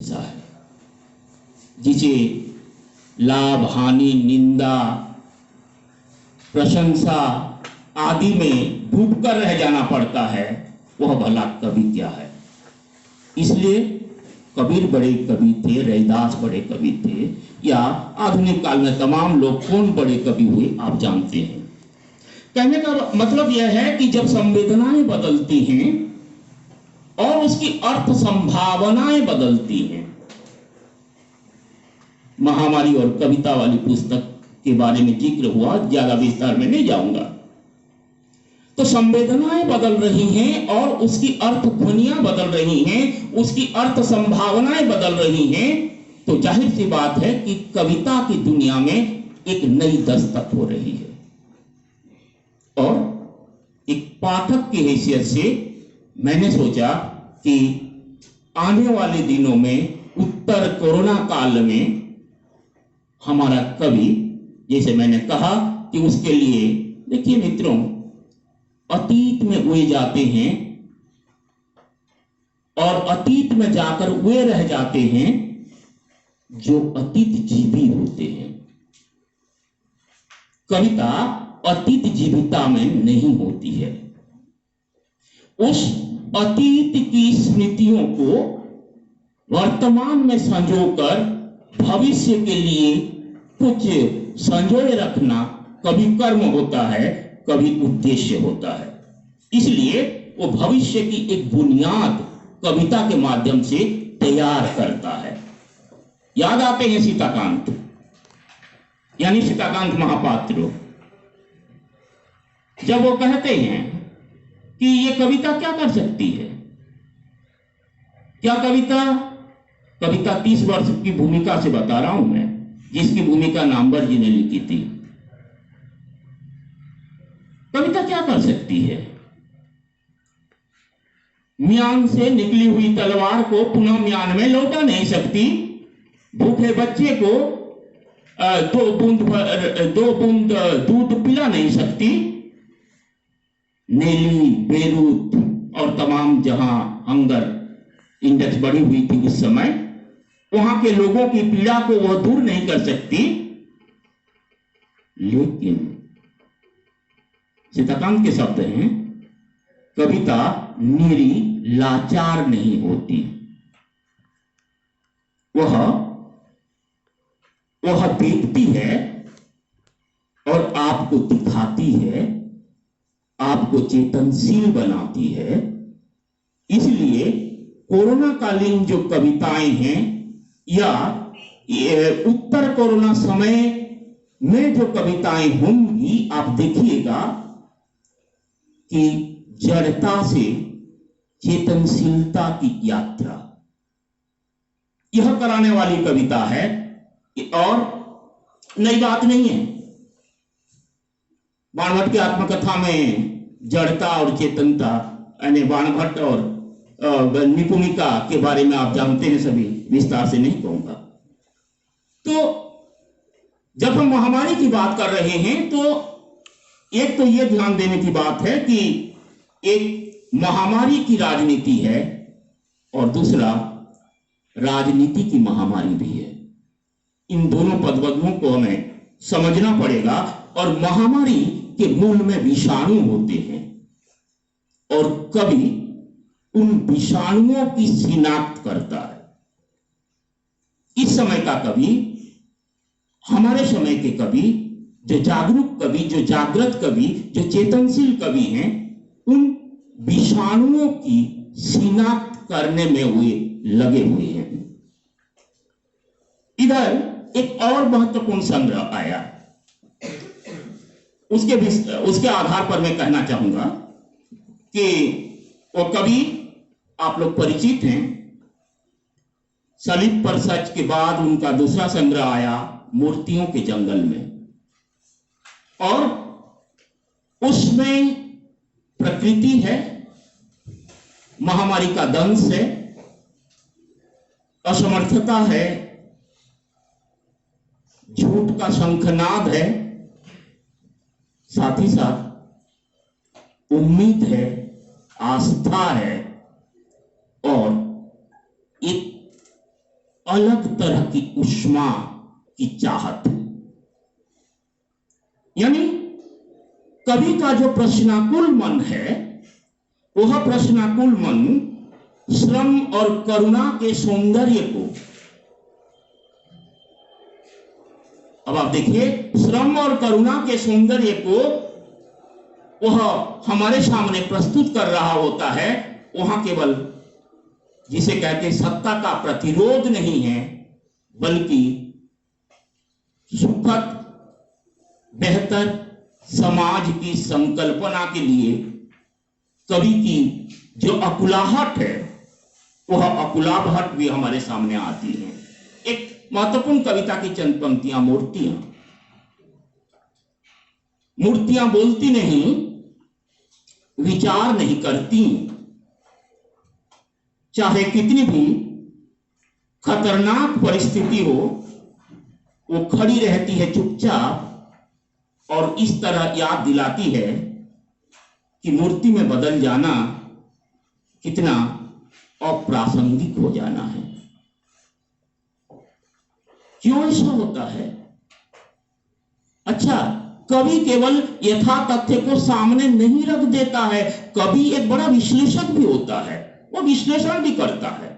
ऐसा है जिसे लाभ, हानि, निंदा, प्रशंसा आदि में डूबकर रह जाना पड़ता है, वह भला कवि क्या है। इसलिए कबीर बड़े कवि थे, रैदास बड़े कवि थे, या आधुनिक काल में तमाम लोग कौन बड़े कवि हुए आप जानते हैं। कहने का मतलब यह है कि जब संवेदनाएं बदलती हैं और उसकी अर्थ संभावनाएं बदलती हैं। महामारी और कविता वाली पुस्तक के बारे में जिक्र हुआ, ज्यादा विस्तार में नहीं जाऊंगा। तो संवेदनाएं बदल रही हैं और उसकी अर्थ ध्वनियां बदल रही हैं, उसकी अर्थ संभावनाएं बदल रही हैं, तो जाहिर सी बात है कि कविता की दुनिया में एक नई दस्तक हो रही है। और एक पाठक की हैसियत से मैंने सोचा कि आने वाले दिनों में उत्तर कोरोना काल में हमारा कवि, जैसे मैंने कहा कि उसके लिए, देखिए मित्रों, अतीत में हुए जाते हैं और अतीत में जाकर वे रह जाते हैं जो अतीत जीवी होते हैं। कविता अतीत जीविता में नहीं होती है। उस अतीत की स्मृतियों को वर्तमान में संजोकर भविष्य के लिए कुछ संजोए रखना कभी कर्म होता है, कभी उद्देश्य होता है। इसलिए वो भविष्य की एक बुनियाद कविता के माध्यम से तैयार करता है। याद आते हैं सीताकांत, यानी सीताकांत महापात्र, जब वो कहते हैं कि ये कविता क्या कर सकती है। क्या कविता 30 वर्ष की भूमिका से बता रहा हूं मैं, जिसकी भूमिका नामवर जी ने लिखी थी। कविता क्या कर सकती है। म्यान से निकली हुई तलवार को पुनः म्यान में लौटा नहीं सकती। भूखे बच्चे को दो बूंद दूध पिला नहीं सकती। नेली, बेरूत और तमाम जहां हंगर इंडेक्स बढ़ी हुई थी उस समय, वहां के लोगों की पीड़ा को वह दूर नहीं कर सकती। लेकिन सीताकांत के शब्द हैं, कविता निरी लाचार नहीं होती। वह देखती है और आपको दिखाती है, आपको चेतनशील बनाती है। इसलिए कोरोना कालीन जो कविताएं हैं या उत्तर कोरोना समय में जो कविताएं होंगी, आप देखिएगा कि जड़ता से चेतनशीलता की यात्रा यह कराने वाली कविता है और नई बात नहीं है। बाणभट्ट की आत्मकथा में जड़ता और चेतनता, यानी बाणभट्ट और निपुणिका के बारे में आप जानते हैं, सभी विस्तार से नहीं कहूंगा। तो जब हम महामारी की बात कर रहे हैं तो एक तो यह ध्यान देने की बात है कि एक महामारी की राजनीति है और दूसरा राजनीति की महामारी भी है। इन दोनों पदवों को हमें समझना पड़ेगा। और महामारी के मूल में विषाणु होते हैं और कवि उन विषाणुओं की शिनाख्त करता है। इस समय का कवि, हमारे समय के कवि, जो जागरूक कवि, जो जागृत कवि, जो चेतनशील कवि हैं, उन विषाणुओं की शिनाख्त करने में लगे हुए हैं। इधर एक और महत्वपूर्ण संग्रह आया, उसके आधार पर मैं कहना चाहूंगा कि वो कवि आप लोग परिचित हैं। सलीब पर सच के बाद उनका दूसरा संग्रह आया मूर्तियों के जंगल में, और उसमें प्रकृति है, महामारी का दंश है, असमर्थता है, झूठ का शंखनाद है, साथ ही साथ उम्मीद है, आस्था है और एक अलग तरह की ऊष्मा की चाहत है। यानी कवि का जो प्रश्नाकुल मन है, वह प्रश्नाकुल मन श्रम और करुणा के सौंदर्य को, अब आप देखिए, श्रम और करुणा के सौंदर्य को वह हमारे सामने प्रस्तुत कर रहा होता है। वहां केवल जिसे कहते सत्ता का प्रतिरोध नहीं है, बल्कि सुखद बेहतर समाज की संकल्पना के लिए कवि की जो अकुलाहट है, वह अकुलाहट भी हमारे सामने आती है। एक महत्वपूर्ण कविता की चंद पंक्तियां, मूर्तियां। मूर्तियां बोलती नहीं, विचार नहीं करती, चाहे कितनी भी खतरनाक परिस्थिति हो, वो खड़ी रहती है चुपचाप और इस तरह याद दिलाती है कि मूर्ति में बदल जाना कितना अप्रासंगिक हो जाना है। क्यों ऐसा होता है? अच्छा, कवि केवल यथा तथ्य को सामने नहीं रख देता है, कवि एक बड़ा विश्लेषक भी होता है, वो विश्लेषण भी करता है।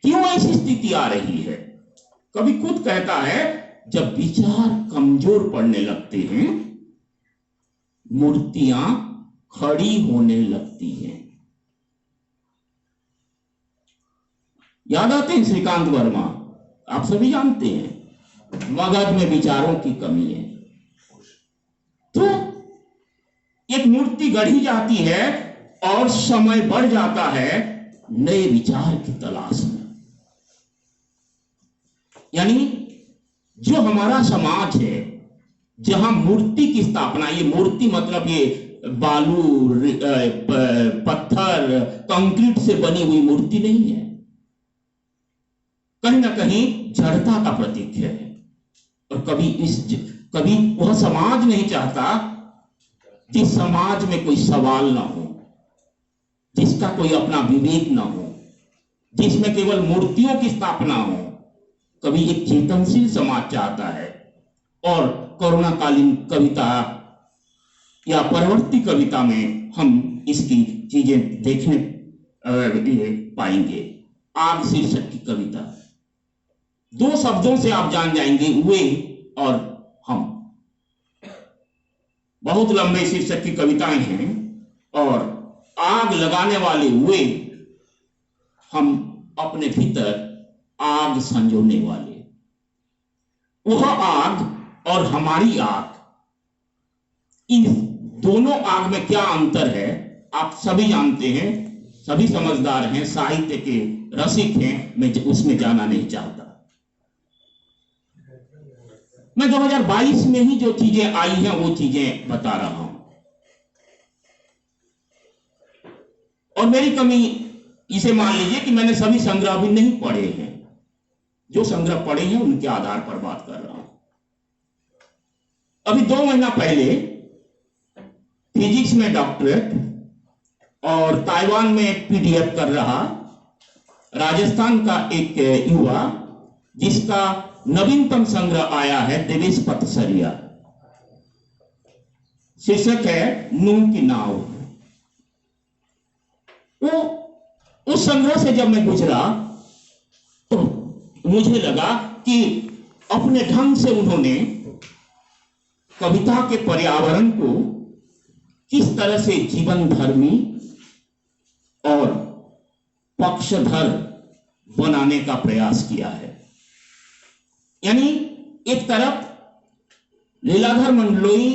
क्यों ऐसी स्थिति आ रही है? कवि खुद कहता है, जब विचार कमजोर पड़ने लगते हैं, मूर्तियां खड़ी होने लगती हैं। याद आते हैं श्रीकांत वर्मा, आप सभी जानते हैं, मगध में विचारों की कमी है, तो एक मूर्ति गढ़ी जाती है और समय बढ़ जाता है नए विचार की तलाश में। यानी जो हमारा समाज है, जहां मूर्ति की स्थापना, ये मूर्ति मतलब ये बालू, पत्थर, कंक्रीट से बनी हुई मूर्ति नहीं है, कहीं ना कहीं जड़ता का प्रतीक है। और कभी वह समाज नहीं चाहता जिस समाज में कोई सवाल ना हो, जिसका कोई अपना विवेक ना हो, जिसमें केवल मूर्तियों की स्थापना हो। कभी एक चेतनशील समाज चाहता है। और कोरोनाकालीन कविता या परवर्ती कविता में हम इसकी चीजें देखने पाएंगे। आग शीर्षक की कविता, दो शब्दों से आप जान जाएंगे, वे और हम। बहुत लंबे शीर्षक की कविताएं हैं और आग लगाने वाले वे, हम अपने भीतर आग संजोने वाले। वह आग और हमारी आग, इन दोनों आग में क्या अंतर है आप सभी जानते हैं, सभी समझदार हैं, साहित्य के रसिक हैं, मैं उसमें जाना नहीं चाहता। मैं 2022 में ही जो चीजें आई हैं वो चीजें बता रहा हूं। और मेरी कमी इसे मान लीजिए कि मैंने सभी संग्रह भी नहीं पढ़े हैं, जो संग्रह पढ़े हैं उनके आधार पर बात कर रहा हूं। अभी 2 महीना पहले फिजिक्स में डॉक्टरेट और ताइवान में पीडीएफ कर रहा राजस्थान का एक युवा, जिसका नवीनतम संग्रह आया है देवेश पतसरिया, शीर्षक है नूह की नाव। वो उस संग्रह से जब मैं गुजरा तो मुझे लगा कि अपने ढंग से उन्होंने कविता के पर्यावरण को किस तरह से जीवन धर्मी और पक्षधर बनाने का प्रयास किया है। यानी एक तरफ लीलाधर मंडलोई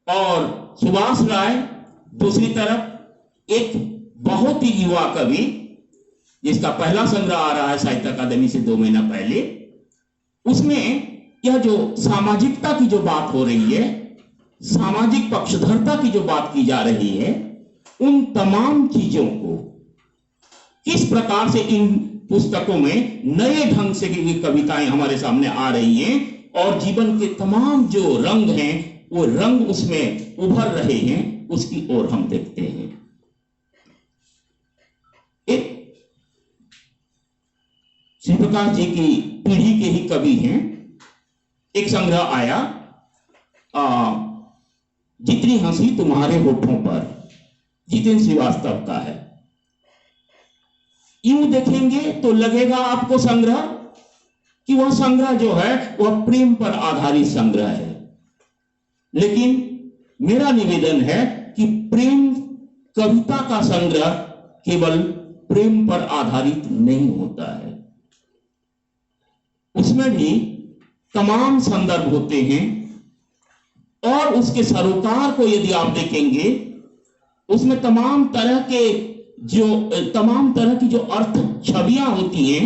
और सुभाष राय, दूसरी तरफ एक बहुत ही युवा कवि जिसका पहला संग्रह आ रहा है साहित्य अकादमी से 2 महीना पहले। उसमें यह जो सामाजिकता की जो बात हो रही है, सामाजिक पक्षधरता की जो बात की जा रही है, उन तमाम चीजों को किस प्रकार से इन पुस्तकों में नए ढंग से की कविताएं हमारे सामने आ रही हैं और जीवन के तमाम जो रंग हैं वो रंग उसमें उभर रहे हैं, उसकी ओर हम देखते हैं। एक श्री प्रकाश जी की पीढ़ी के ही कवि हैं। एक संग्रह आया, जितनी हंसी तुम्हारे होठों पर, जितेंद्र श्रीवास्तव का है। यूं देखेंगे तो लगेगा आपको संग्रह कि वह संग्रह जो है वह प्रेम पर आधारित संग्रह है, लेकिन मेरा निवेदन है कि प्रेम कविता का संग्रह केवल प्रेम पर आधारित नहीं होता है, उसमें भी तमाम संदर्भ होते हैं। और उसके सरोकार को यदि आप देखेंगे, उसमें तमाम तरह की जो अर्थ छवियां होती हैं,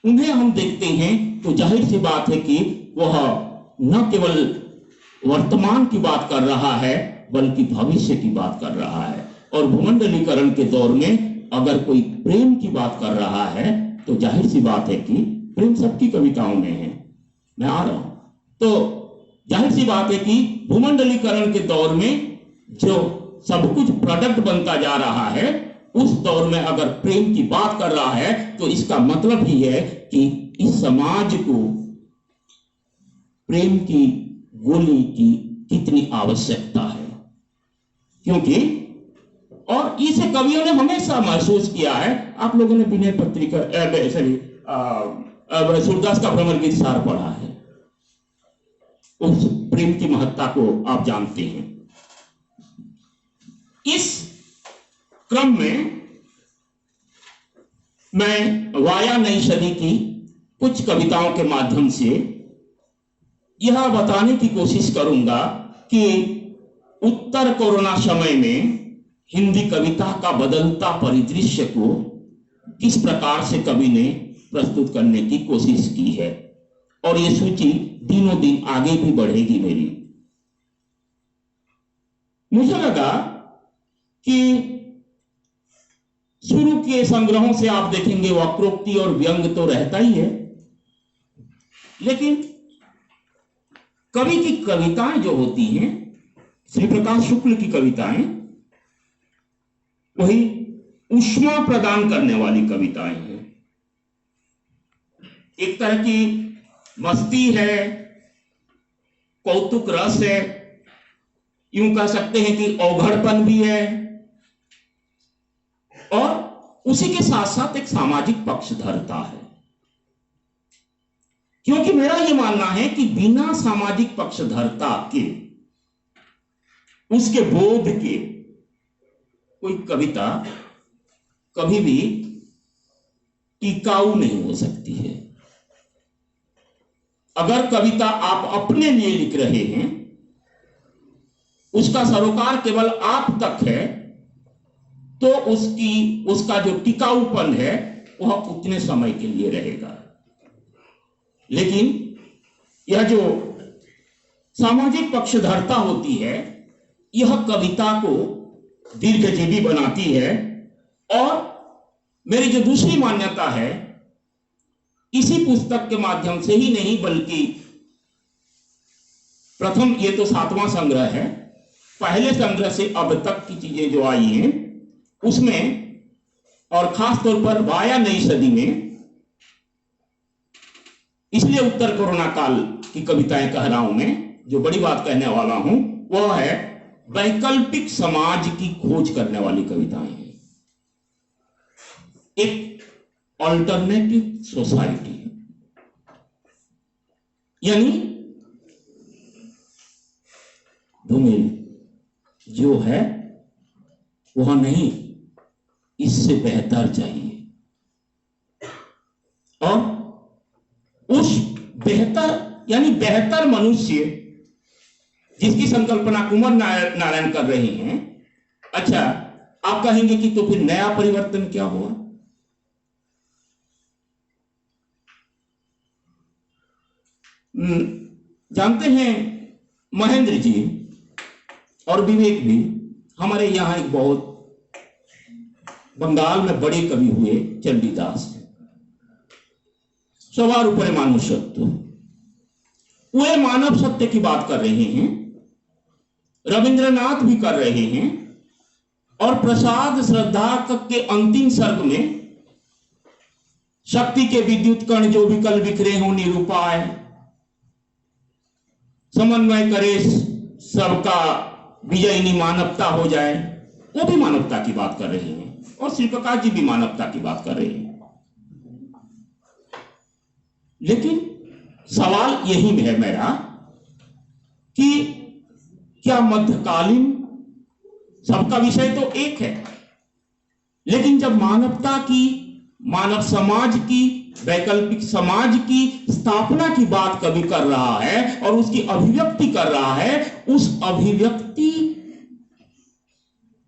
उन्हें हम देखते हैं तो जाहिर सी बात है कि वह न केवल वर्तमान की बात कर रहा है बल्कि भविष्य की बात कर रहा है। और भूमंडलीकरण के दौर में अगर कोई प्रेम की बात कर रहा है तो जाहिर सी बात है कि प्रेम सबकी कविताओं में है। मैं आ रहा हूं, तो जाहिर सी बात है कि भूमंडलीकरण के दौर में जो सब कुछ प्रोडक्ट बनता जा रहा है, उस दौर में अगर प्रेम की बात कर रहा है तो इसका मतलब ही है कि इस समाज को प्रेम की गोली की कितनी आवश्यकता है। क्योंकि और इसे कवियों ने हमेशा महसूस किया है। आप लोगों ने विनय पत्रिका सूरदास का भ्रमर गीत सार पढ़ा है, उस प्रेम की महत्ता को आप जानते हैं। इस क्रम में मैं वाया नई सदी की कुछ कविताओं के माध्यम से यह बताने की कोशिश करूंगा कि उत्तर कोरोना समय में हिंदी कविता का बदलता परिदृश्य को किस प्रकार से कवि ने प्रस्तुत करने की कोशिश की है। और यह सूची दिनों दिन आगे भी बढ़ेगी मेरी। मुझे लगा कि शुरू के संग्रहों से आप देखेंगे वक्रोक्ति और व्यंग तो रहता ही है, लेकिन कवि की कविताएं जो होती हैं, श्री प्रकाश शुक्ल की कविताएं, वही ऊष्मा प्रदान करने वाली कविताएं हैं। एक तरह की मस्ती है, कौतुक रस है, यूं कह सकते हैं कि अवघड़पन भी है, और उसी के साथ साथ एक सामाजिक पक्षधरता है। क्योंकि मेरा यह मानना है कि बिना सामाजिक पक्षधरता के, उसके बोध के, कोई कविता कभी भी टिकाऊ नहीं हो सकती है। अगर कविता आप अपने लिए लिख रहे हैं, उसका सरोकार केवल आप तक है, तो उसका जो टिकाऊपन है वह उतने समय के लिए रहेगा। लेकिन यह जो सामाजिक पक्षधरता होती है, यह कविता को दीर्घजीवी बनाती है। और मेरी जो दूसरी मान्यता है, इसी पुस्तक के माध्यम से ही नहीं बल्कि प्रथम, ये तो 7वां संग्रह है, पहले संग्रह से अब तक की चीजें जो आई हैं उसमें, और खास तौर पर वाया नई सदी में, इसलिए उत्तर कोरोना काल की कविताएं कह रहा हूं मैं, जो बड़ी बात कहने वाला हूं वह है वैकल्पिक समाज की खोज करने वाली कविताएं हैं। एक अल्टरनेटिव सोसाइटी, यानी धूमिल जो है वह नहीं, इससे बेहतर चाहिए। और उस बेहतर, यानी बेहतर मनुष्य जिसकी संकल्पना कुमार नारायण कर रहे हैं। अच्छा, आप कहेंगे कि तो फिर नया परिवर्तन क्या हुआ? जानते हैं, महेंद्र जी और विवेक भी हमारे यहां एक बहुत बंगाल में बड़े कवि हुए चंडीदास, सवार ऊपर मानव सत्य, वे मानव सत्य की बात कर रहे हैं, रविंद्रनाथ भी कर रहे हैं, और प्रसाद श्रद्धा के अंतिम सर्ग में शक्ति के विद्युत कण जो भी कल बिखरे हों निरुपाय, समन्वय करे सबका विजयिनी मानवता हो जाए। वो भी मानवता की बात कर रहे हैं और श्री प्रकाश जी भी मानवता की बात कर रहे हैं। लेकिन सवाल यही है मेरा कि क्या मध्यकालीन, सबका विषय तो एक है, लेकिन जब मानवता की, मानव समाज की, वैकल्पिक समाज की स्थापना की बात कभी कर रहा है और उसकी अभिव्यक्ति कर रहा है, उस अभिव्यक्ति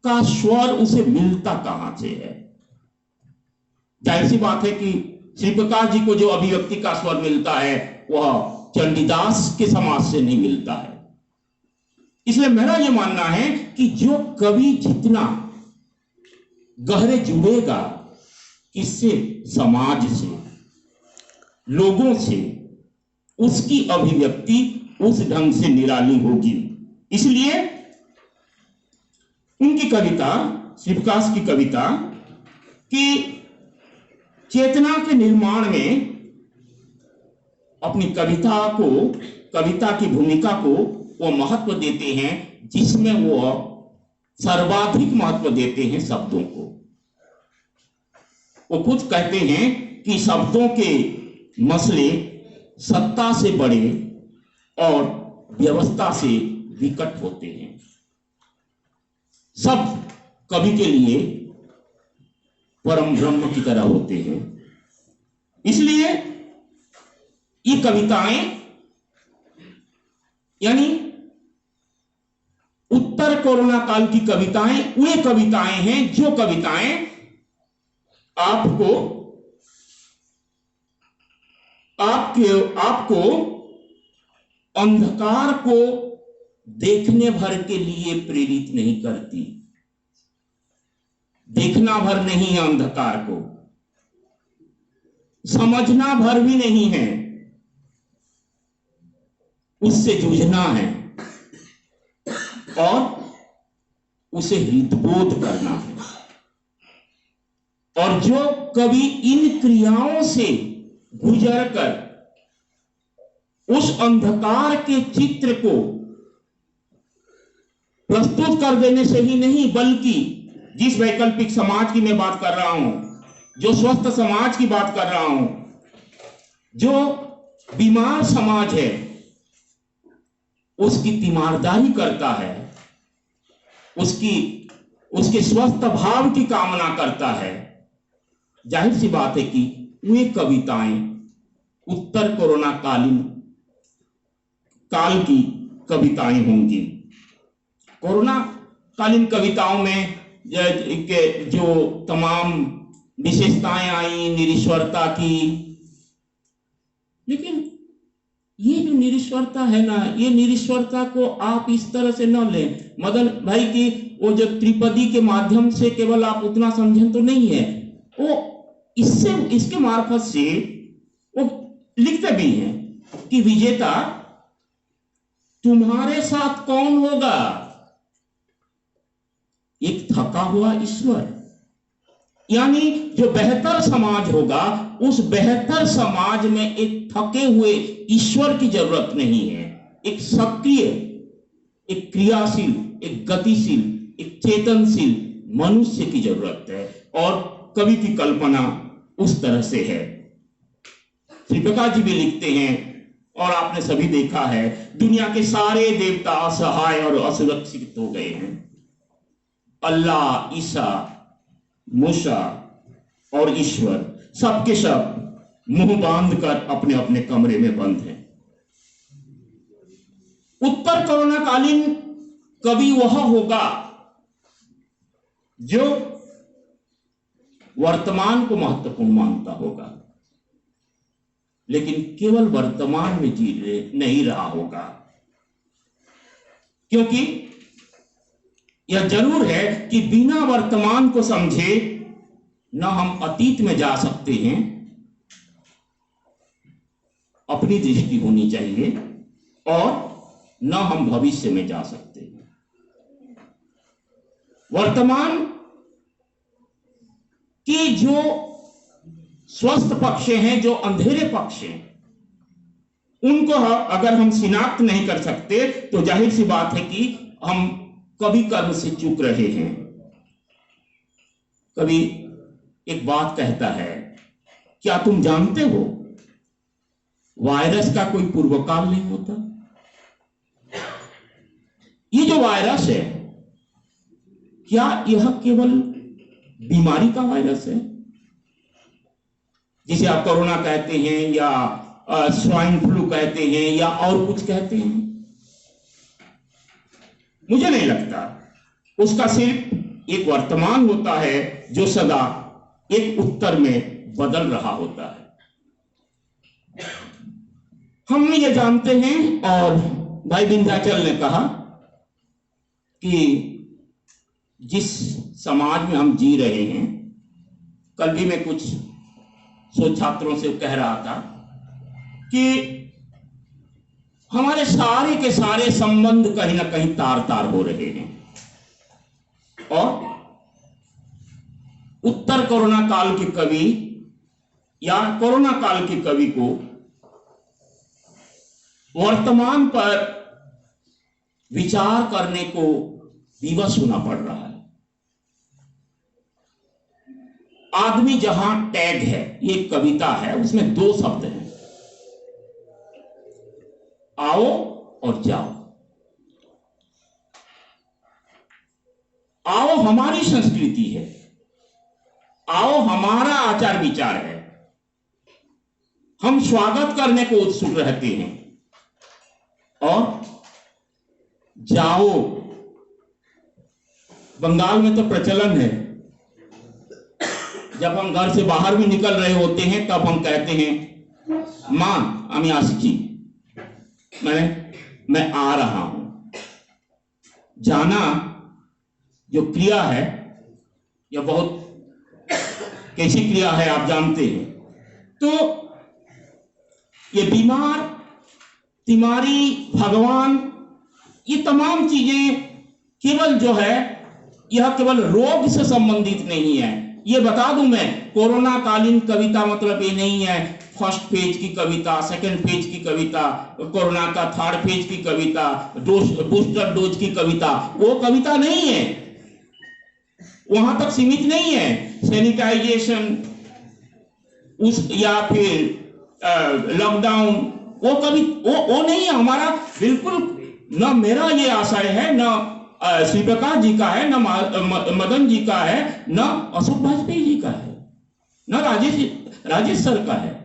का स्वर उसे मिलता कहां से है? जाहिर सी बात है कि श्री प्रकाश जी को जो अभिव्यक्ति का स्वर मिलता है वह चंडीदास के समाज से नहीं मिलता है। इसलिए मेरा यह मानना है कि जो कवि जितना गहरे जुड़ेगा किससे, समाज से, लोगों से, उसकी अभिव्यक्ति उस ढंग से निराली होगी। इसलिए उनकी कविता, श्री प्रकाश की कविता की चेतना के निर्माण में अपनी कविता को, कविता की भूमिका को वो महत्व देते हैं जिसमें वो सर्वाधिक महत्व देते हैं शब्दों को। वो खुद कहते हैं कि शब्दों के मसले सत्ता से बड़े और व्यवस्था से विकट होते हैं। शब्द कवि के लिए परम ब्रह्म की तरह होते हैं। इसलिए ये कविताएं, यानी उत्तर कोरोना काल की कविताएं, वे कविताएं हैं जो कविताएं आपको अंधकार को देखने भर के लिए प्रेरित नहीं करती। देखना भर नहीं है अंधकार को, समझना भर भी नहीं है, उससे जूझना है और उसे हितबोध करना है। और जो कवि इन क्रियाओं से गुजरकर उस अंधकार के चित्र को प्रस्तुत कर देने से ही नहीं, बल्कि जिस वैकल्पिक समाज की मैं बात कर रहा हूं, जो स्वस्थ समाज की बात कर रहा हूं, जो बीमार समाज है उसकी तीमारदारी करता है, उसके स्वस्थ भाव की कामना करता है। जाहिर सी बात है कि वे कविताएं उत्तर कोरोना काल की कविताएं होंगी। कोरोना कालीन कविताओं में जो तमाम विशेषताएं आई निरीश्वरता की, लेकिन ये जो निरीश्वरता है ना, ये निरीश्वरता को आप इस तरह से न लें मदन भाई की वो जो त्रिपदी के माध्यम से केवल आप उतना समझें तो नहीं है। वो इसके मार्फत से वो लिखते भी हैं कि विजेता तुम्हारे साथ कौन होगा? एक थका हुआ ईश्वर। यानी जो बेहतर समाज होगा, उस बेहतर समाज में एक थके हुए ईश्वर की जरूरत नहीं है। एक सक्रिय, एक क्रियाशील, एक गतिशील, एक चेतनशील मनुष्य की जरूरत है। और कवि की कल्पना उस तरह से है। श्री प्रकाश जी भी लिखते हैं, और आपने सभी देखा है, दुनिया के सारे देवता असहाय और असुरक्षित हो गए हैं। अल्लाह, ईसा, मूसा और ईश्वर सबके सब मुंह बांध कर अपने अपने कमरे में बंद हैं। उत्तर कोरोना कालीन कवि वह होगा जो वर्तमान को महत्वपूर्ण मानता होगा, लेकिन केवल वर्तमान में जी नहीं रहा होगा। क्योंकि यह जरूर है कि बिना वर्तमान को समझे न हम अतीत में जा सकते हैं, अपनी दृष्टि होनी चाहिए, और न हम भविष्य में जा सकते हैं। वर्तमान की जो स्वस्थ पक्ष हैं, जो अंधेरे पक्ष हैं, उनको अगर हम शिनाख्त नहीं कर सकते तो जाहिर सी बात है कि हम कभी कर्म से चूक रहे हैं। कभी एक बात कहता है, क्या तुम जानते हो वायरस का कोई पूर्व काल नहीं होता। ये जो वायरस है, क्या यह केवल बीमारी का वायरस है, जिसे आप कोरोना कहते हैं या स्वाइन फ्लू कहते हैं या और कुछ कहते हैं? मुझे नहीं लगता। उसका सिर्फ एक वर्तमान होता है जो सदा एक उत्तर में बदल रहा होता है। हम ये जानते हैं, और भाई विंध्याचल ने कहा कि जिस समाज में हम जी रहे हैं, कल भी मैं कुछ छात्रों से कह रहा था कि हमारे सारे के सारे संबंध कहीं ना कहीं तार तार हो रहे हैं। और उत्तर कोरोना काल के कवि या कोरोना काल के कवि को वर्तमान पर विचार करने को विवश होना पड़ रहा है। आदमी जहां टैग है, ये कविता है, उसमें दो शब्द हैं, आओ और जाओ। आओ हमारी संस्कृति है, आओ हमारा आचार विचार है, हम स्वागत करने को उत्सुक रहते हैं। और जाओ, बंगाल में तो प्रचलन है, जब हम घर से बाहर भी निकल रहे होते हैं तब हम कहते हैं, मां আমি আসছি, मैं आ रहा हूं। जाना जो क्रिया है, यह बहुत कैसी क्रिया है आप जानते हैं। तो ये बीमार, तिमारी, भगवान, ये तमाम चीजें केवल जो है, यह केवल रोग से संबंधित नहीं है। ये बता दूं मैं, कोरोना कालीन कविता मतलब ये नहीं है फर्स्ट फेज की कविता, सेकंड फेज की कविता, कोरोना का थर्ड फेज की कविता, बूस्टर डोज की कविता, वो कविता नहीं है, वहां तक सीमित नहीं है। सैनिटाइजेशन उस या फिर लॉकडाउन, वो कभी वो नहीं है हमारा। बिल्कुल न मेरा ये आशय है, न श्री प्रकाश जी का है, न मदन जी का है, न अशोक वाजपेयी जी का है, न राजेश सर का है।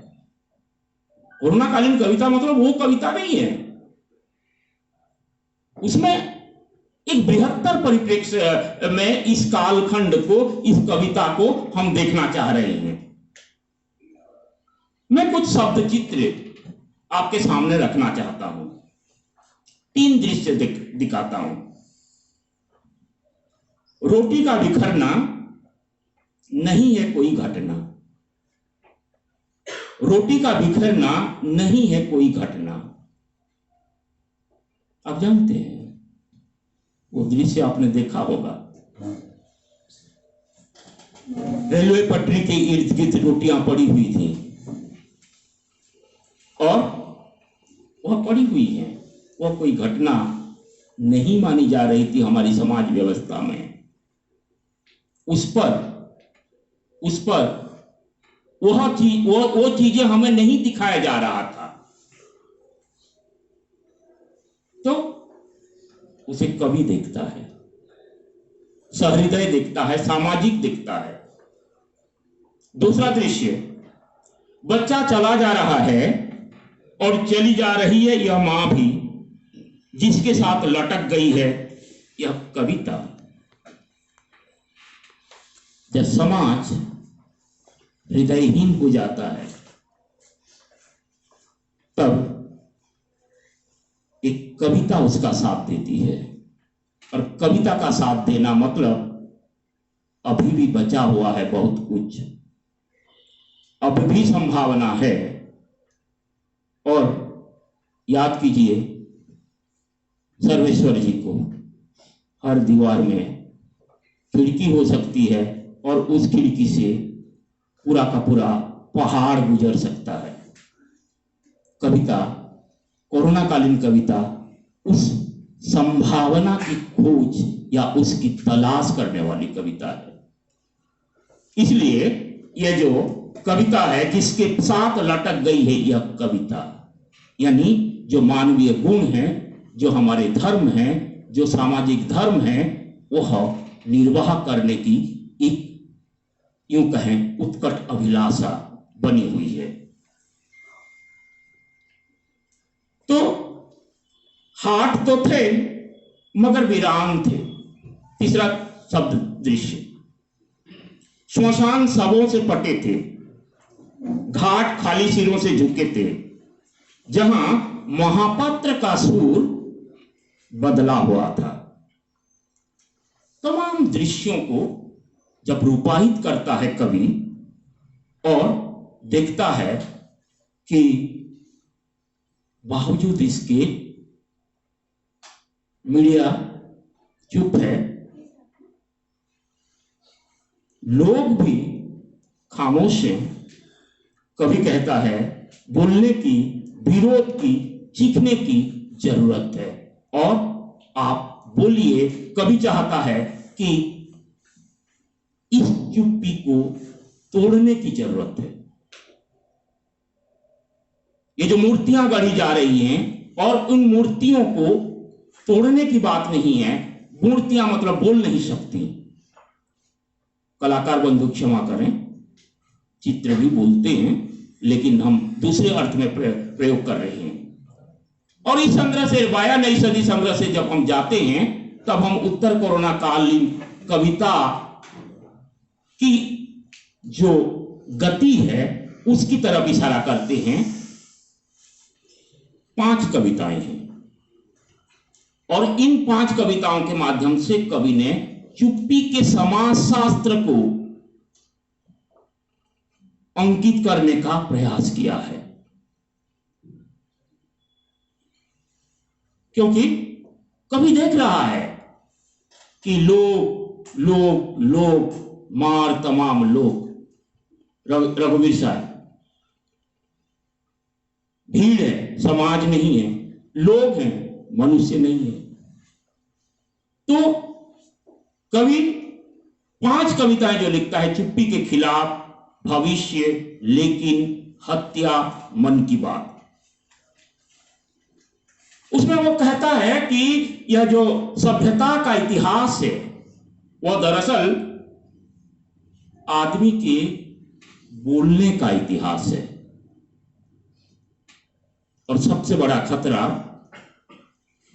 कोरोना कालीन कविता मतलब वो कविता नहीं है। उसमें एक बृहत्तर परिप्रेक्ष्य में इस कालखंड को, इस कविता को हम देखना चाह रहे हैं। मैं कुछ शब्द चित्र आपके सामने रखना चाहता हूं, 3 दृश्य दिखाता हूं। रोटी का बिखरना नहीं है कोई घटना, रोटी का बिखरना नहीं है कोई घटना। आप जानते हैं वो दृश्य आपने देखा होगा, रेलवे पटरी के इर्द गिर्द रोटियां पड़ी हुई थी और वह पड़ी हुई है, वह कोई घटना नहीं मानी जा रही थी हमारी समाज व्यवस्था में। उस पर वो चीजें हमें नहीं दिखाया जा रहा था, तो उसे कवि देखता है, सहृदय देखता है, सामाजिक देखता है। दूसरा दृश्य, बच्चा चला जा रहा है और चली जा रही है यह मां भी, जिसके साथ लटक गई है यह कविता। जब समाज हृदयहीन हो जाता है, तब एक कविता उसका साथ देती है। और कविता का साथ देना मतलब अभी भी बचा हुआ है बहुत कुछ, अब भी संभावना है। और याद कीजिए सर्वेश्वर जी को, हर दीवार में खिड़की हो सकती है और उस खिड़की से पूरा का पूरा पहाड़ गुजर सकता है। कविता, कोरोना कालीन कविता उस संभावना की खोज या उसकी तलाश करने वाली कविता है। इसलिए यह जो कविता है जिसके साथ लटक गई है यह कविता, यानी जो मानवीय गुण है, जो हमारे धर्म है, जो सामाजिक धर्म है, वह निर्वाह करने की एक यूं कहें उत्कट अभिलाषा बनी हुई है। तो हाट तो थे मगर वीरान थे। तीसरा शब्द दृश्य, श्मशान शवों से पटे थे, घाट खाली सिरों से झुके थे, जहां महापात्र का सूर बदला हुआ था। तमाम दृश्यों को जब रूपायित करता है कवि और देखता है कि बावजूद इसके मीडिया चुप है, लोग भी खामोश हैं, कवि कहता है बोलने की, विरोध की, चीखने की जरूरत है और आप बोलिए। कवि चाहता है कि इस चुप्पी को तोड़ने की जरूरत है। ये जो मूर्तियां गढ़ी जा रही हैं और उन मूर्तियों को तोड़ने की बात नहीं है। मूर्तियां मतलब बोल नहीं सकती। कलाकार बंधु क्षमा करें, चित्र भी बोलते हैं लेकिन हम दूसरे अर्थ में प्रयोग कर रहे हैं। और इस संग्रह से, वाया नई सदी संग्रह से जब हम जाते हैं तब हम उत्तर कोरोना कालीन कविता की जो गति है उसकी तरफ इशारा करते हैं। 5 कविताएं हैं और इन 5 कविताओं के माध्यम से कवि ने चुप्पी के समाज शास्त्र को अंकित करने का प्रयास किया है। क्योंकि कवि देख रहा है कि लोग लोग लोग मार तमाम लोग, रघुवीर साहब, भीड़ है, समाज नहीं है, लोग हैं, मनुष्य नहीं है। तो कवि 5 कविताएं जो लिखता है चुप्पी के खिलाफ, भविष्य, लेकिन, हत्या, मन की बात, उसमें वो कहता है कि यह जो सभ्यता का इतिहास है वह दरअसल आदमी के बोलने का इतिहास है और सबसे बड़ा खतरा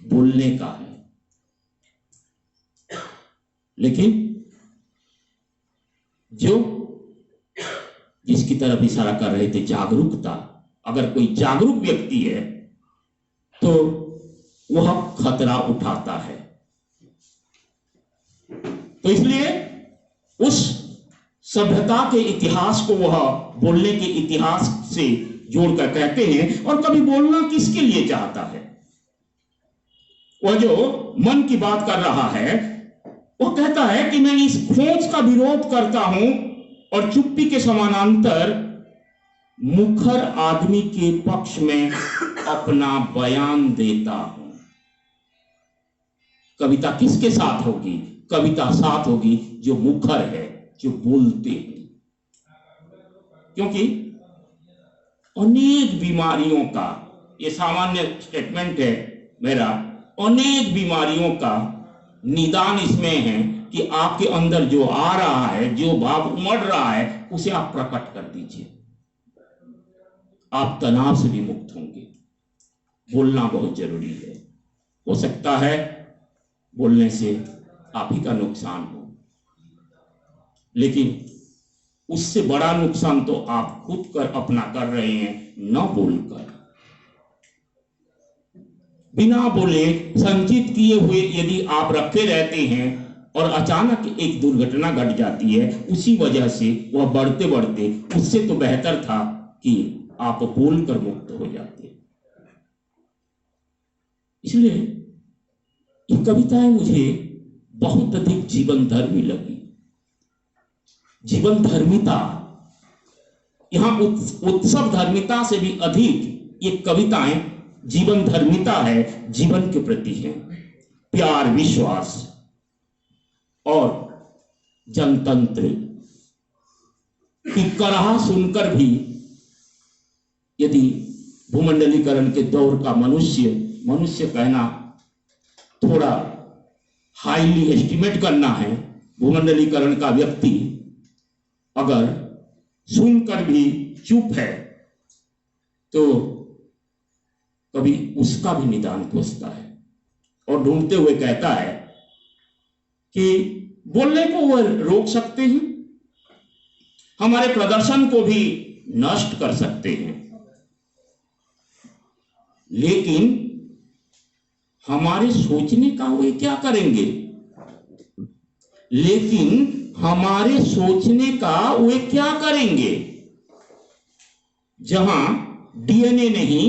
बोलने का है। लेकिन जो जिसकी तरफ इशारा कर रहे थे, जागरूकता, अगर कोई जागरूक व्यक्ति है तो वह खतरा उठाता है। तो इसलिए उस सभ्यता के इतिहास को वह बोलने के इतिहास से जोड़कर कहते हैं। और कभी बोलना किसके लिए चाहता है? वह जो मन की बात कर रहा है वह कहता है कि मैं इस खोज का विरोध करता हूं और चुप्पी के समानांतर मुखर आदमी के पक्ष में अपना बयान देता हूं। कविता किसके साथ होगी? कविता साथ होगी जो मुखर है, जो बोलते हैं। क्योंकि अनेक बीमारियों का, ये सामान्य स्टेटमेंट है मेरा, अनेक बीमारियों का निदान इसमें है कि आपके अंदर जो आ रहा है, जो भाव उमड़ रहा है, उसे आप प्रकट कर दीजिए। आप तनाव से भी मुक्त होंगे। बोलना बहुत जरूरी है। हो सकता है बोलने से आप ही का नुकसान हो, लेकिन उससे बड़ा नुकसान तो आप खुद कर अपना कर रहे हैं न बोलकर। बिना बोले संचित किए हुए यदि आप रखे रहते हैं और अचानक एक दुर्घटना घट जाती है, उसी वजह से वह बढ़ते बढ़ते, उससे तो बेहतर था कि आप बोलकर मुक्त हो जाते। इसलिए ये कविताएं मुझे बहुत अधिक जीवन धर्मी लगी। जीवन धर्मिता यहाँ उत्सव धर्मिता से भी अधिक ये कविताएं जीवन धर्मिता है, जीवन के प्रति है, प्यार, विश्वास और जनतंत्र की कराह सुनकर भी यदि भूमंडलीकरण के दौर का मनुष्य कहना थोड़ा हाईली एस्टिमेट करना है, भूमंडलीकरण का व्यक्ति अगर सुनकर भी चुप है तो कभी उसका भी निदान खोजता है और ढूंढते हुए कहता है कि बोलने को वह रोक सकते हैं, हमारे प्रदर्शन को भी नष्ट कर सकते हैं, लेकिन हमारे सोचने का वे क्या करेंगे? लेकिन हमारे सोचने का वे क्या करेंगे? जहां डीएनए नहीं,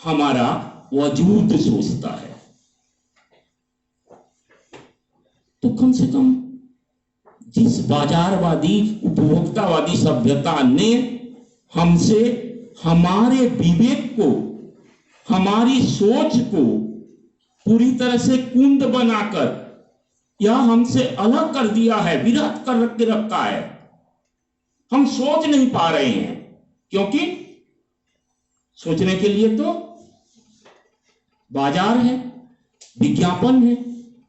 हमारा वजूद सोचता है। तो कम से कम जिस बाजारवादी उपभोक्तावादी सभ्यता ने हमसे हमारे विवेक को, हमारी सोच को पूरी तरह से कुंद बनाकर या हमसे अलग कर दिया है, विरत कर के रखा है, हम सोच नहीं पा रहे हैं, क्योंकि सोचने के लिए तो बाजार है, विज्ञापन है,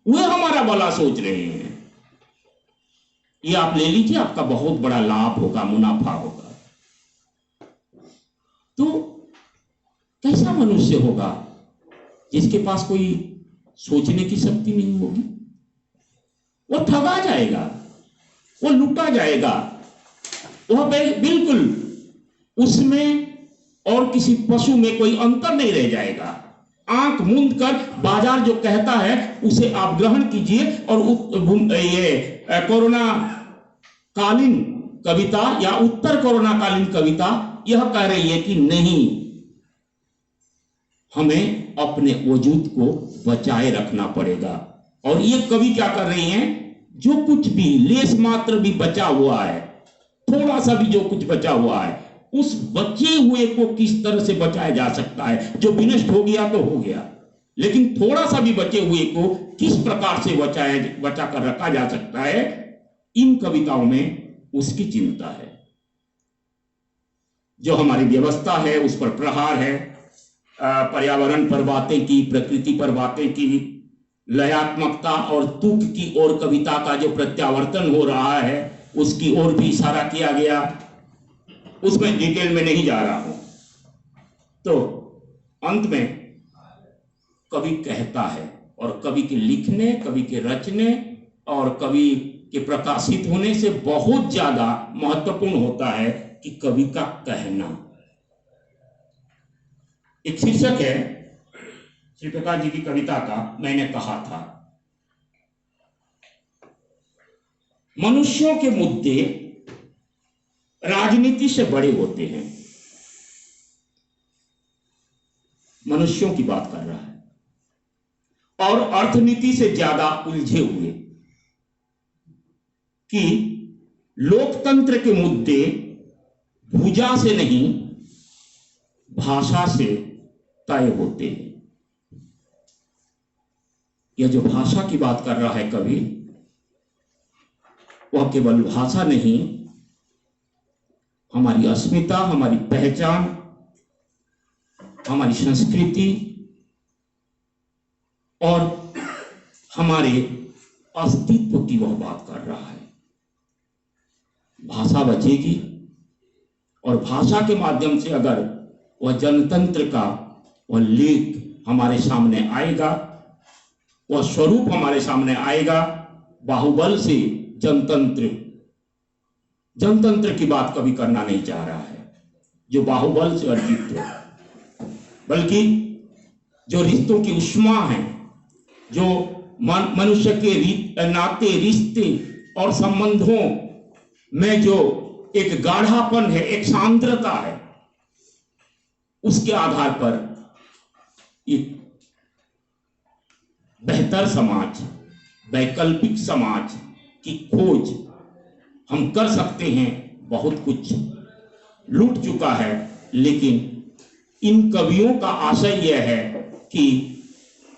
वे हमारा भला सोच रहे हैं। ये आप ले लीजिए, आपका बहुत बड़ा लाभ होगा, मुनाफा होगा। तो कैसा मनुष्य होगा जिसके पास कोई सोचने की शक्ति नहीं होगी? वो ठगा जाएगा, वो लूटा जाएगा, वह बिल्कुल उसमें और किसी पशु में कोई अंतर नहीं रह जाएगा। आंख मूंद कर बाजार जो कहता है उसे आप ग्रहण कीजिए। और ये कोरोना कालीन कविता या उत्तर कोरोना कालीन कविता यह कह रही है कि नहीं, हमें अपने वजूद को बचाए रखना पड़ेगा। और ये कवि क्या कर रही हैं? जो कुछ भी लेस मात्र भी बचा हुआ है, थोड़ा सा भी जो कुछ बचा हुआ है, उस बचे हुए को किस तरह से बचाया जा सकता है। जो विनष्ट हो गया तो हो गया, लेकिन थोड़ा सा भी बचे हुए को किस प्रकार से बचा कर रखा जा सकता है, इन कविताओं में उसकी चिंता है। जो हमारी व्यवस्था है उस पर प्रहार है, पर्यावरण पर बातें की, प्रकृति पर बातें की, लयात्मकता और तुक की ओर कविता का जो प्रत्यावर्तन हो रहा है उसकी ओर भी इशारा किया गया। उसमें डिटेल में नहीं जा रहा हूं। तो अंत में कवि कहता है, और कवि के लिखने, कवि के रचने और कवि के प्रकाशित होने से बहुत ज्यादा महत्वपूर्ण होता है कि कवि का कहना। एक शीर्षक है श्री प्रकाश जी की कविता का, मैंने कहा था, मनुष्यों के मुद्दे राजनीति से बड़े होते हैं। मनुष्यों की बात कर रहा है और अर्थनीति से ज्यादा उलझे हुए कि लोकतंत्र के मुद्दे भुजा से नहीं भाषा से तय होते हैं। यह जो भाषा की बात कर रहा है कवि, वह केवल भाषा नहीं, हमारी अस्मिता, हमारी पहचान, हमारी संस्कृति और हमारे अस्तित्व की वह बात कर रहा है। भाषा बचेगी और भाषा के माध्यम से अगर वह जनतंत्र का वह लेख हमारे सामने आएगा, वह स्वरूप हमारे सामने आएगा। बाहुबल से जनतंत्र की बात कभी करना नहीं चाह रहा है जो बाहुबल से अर्जित है, बल्कि जो रिश्तों की उष्मा है, जो मनुष्य के नाते, रिश्ते और संबंधों में जो एक गाढ़ापन है, एक सांद्रता है, उसके आधार पर एक बेहतर समाज, वैकल्पिक समाज की खोज हम कर सकते हैं। बहुत कुछ लूट चुका है। लेकिन इन कवियों का आशय यह है कि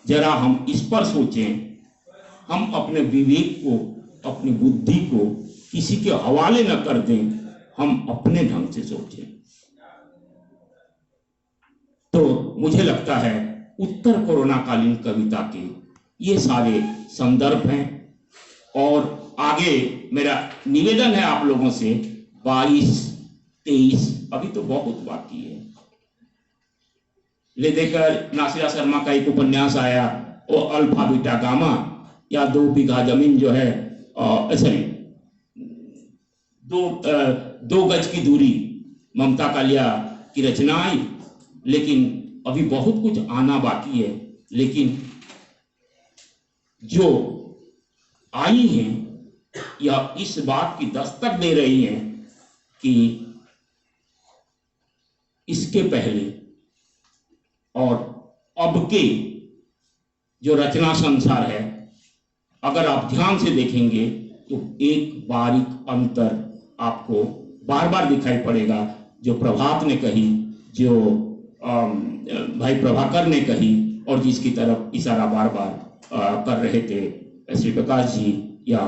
जरा हम इस पर सोचें, हम अपने विवेक को, अपनी बुद्धि को किसी के हवाले न कर दें, हम अपने ढंग से सोचें। तो मुझे लगता है उत्तर कोरोना कालीन कविता के ये सारे संदर्भ हैं। और आगे मेरा निवेदन है आप लोगों से, 22, 23 अभी तो बहुत बाकी है। ले देकर नासिरा शर्मा का एक उपन्यास आया, वो अल्फा बीटा गामा, या 2 बीघा जमीन जो है, सॉरी, 2 गज की दूरी, ममता कालिया की रचना आई। लेकिन अभी बहुत कुछ आना बाकी है। लेकिन जो आई हैं या इस बात की दस्तक दे रही हैं कि इसके पहले और अब के जो रचना संसार है, अगर आप ध्यान से देखेंगे तो एक बारीक अंतर आपको बार बार दिखाई पड़ेगा। जो प्रभात ने कही, जो भाई प्रभाकर ने कही, और जिसकी तरफ इशारा बार बार कर रहे थे श्री प्रकाश जी या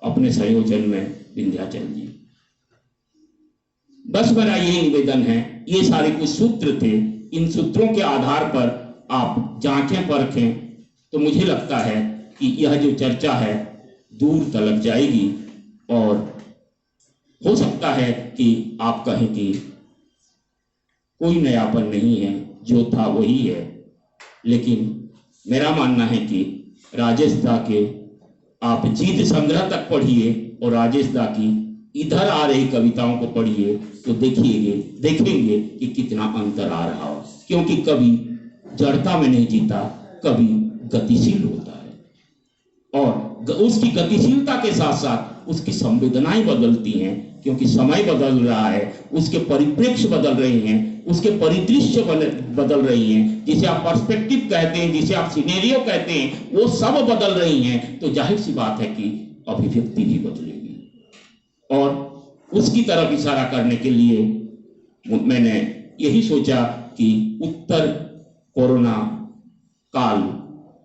अपने संयोजन में विंध्याचल जी। बस मेरा यही निवेदन है, ये सारे कुछ सूत्र थे, इन सूत्रों के आधार पर आप जांचें परखें तो मुझे लगता है कि यह जो चर्चा है दूर तलक जाएगी। और हो सकता है कि आप कहें कि कोई नयापन नहीं है, जो था वही है। लेकिन मेरा मानना है कि राजेश दा के आप जीत संग्रह तक पढ़िए और राजेश दा की इधर आ रही कविताओं को पढ़िए तो देखेंगे कि कितना अंतर आ रहा हो। क्योंकि कवि जड़ता में नहीं जीता, कवि गतिशील होता है और उसकी गतिशीलता के साथ साथ उसकी संवेदनाएं बदलती हैं, क्योंकि समय बदल रहा है, उसके परिप्रेक्ष्य बदल रहे हैं, उसके परिदृश्य बदल रही हैं, जिसे आप पर्सपेक्टिव कहते हैं, जिसे आप सिनेरियो कहते हैं, वो सब बदल रही हैं। तो जाहिर सी बात है कि अभिव्यक्ति भी बदलेगी। और उसकी तरफ इशारा करने के लिए मैंने यही सोचा कि उत्तर कोरोना काल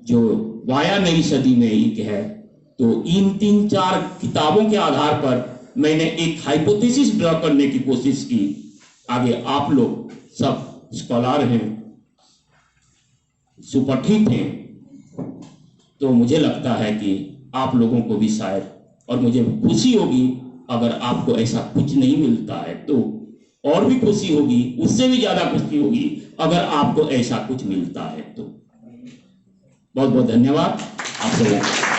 जो वाया नई सदी में एक है, तो इन 3-4 किताबों के आधार पर मैंने एक हाइपोथेसिस ड्रॉ करने की कोशिश की। आगे आप लोग सब स्कॉलर हैं, सुपठित हैं, तो मुझे लगता है कि आप लोगों को भी शायद, और मुझे खुशी होगी अगर आपको ऐसा कुछ नहीं मिलता है, तो और भी खुशी होगी, उससे भी ज्यादा खुशी होगी अगर आपको ऐसा कुछ मिलता है। तो बहुत बहुत धन्यवाद आप सबों।